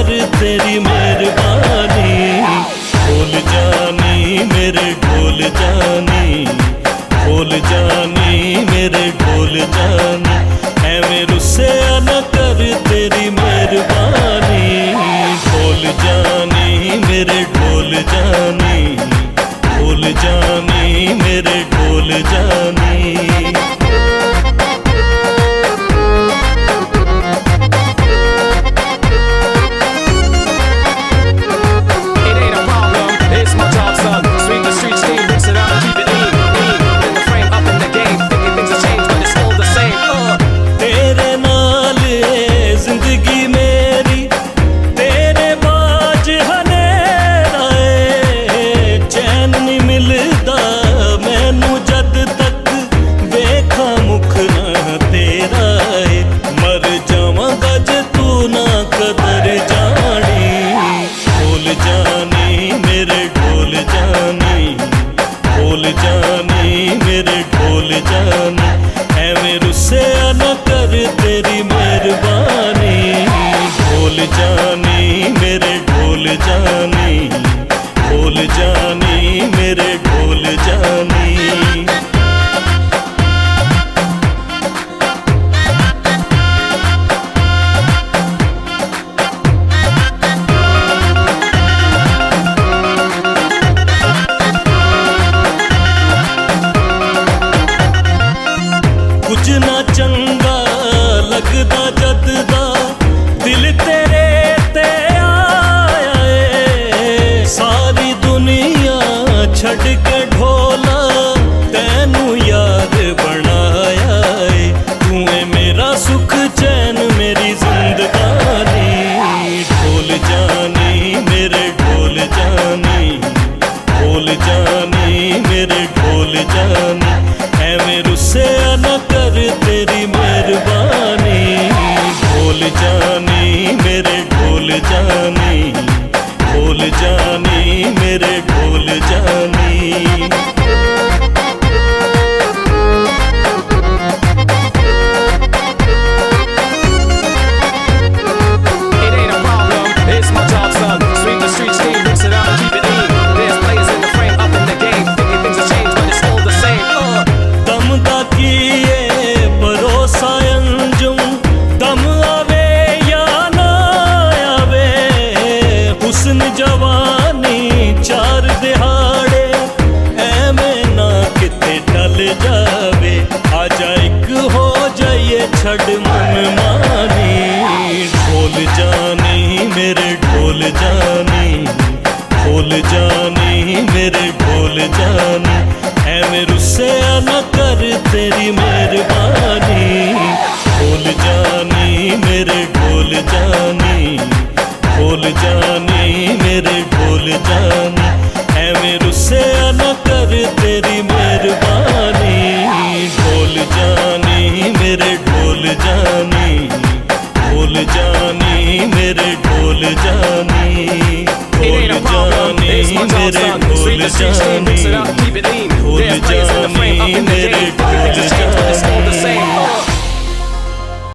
कर तेरी मेहरबानी। भूल जानी मेरे ढोल जानी, भूल जानी मेरे ढोल जानी, ऐवें रुस्सिया न कर तेरी मेहरबानी। ढोल जानी मेरे ढोल जानी, भूल जानी मेरे ढोल जानी। भूल जानी मेरे ढोल जानी, ऐवें रुस्सिया न कर तेरी मेहरबानी। भूल जानी मेरे ढोल जानी, भूल जानी मेरे ढोल जानी। कुछ ना चंगा लगदा जद दा दिल तेरे ते आया ए। सारी दुनिया छड़ के ढोला तैनू यार बनाया ए। तू है मेरा सुख चैन मेरी जिंदगानी। ढोल जानी मेरे ढोल जानी, भूल जानी मेरे ढोल जानी, ऐवें रुस्सिया न कर तेरी मेहरबानी। भूल जानी मेरे ढोल जानी, भूल जानी मेरे ढोल जानी। जवानी चार दिहाड़े ऐवें ना किते टल जावे। आजा एक हो जाइए छड़ मन मानी। ढोल जानी मेरे ढोल जानी, भूल जानी मेरे ढोल जानी, ऐवें रुस्सिया न कर तेरी मेहरबानी। भूल जानी मेरे ढोल जानी, भूल जानी मेरे ढोल जानी, ऐवें रुस्सिया न कर तेरी मेहरबानी। ढोल जानी मेरे ढोल जानी, भूल जानी मेरे ढोल जानी। ढोल जानी मेरे ढोल जानी, भूल जानी मेरे ढोल जानी।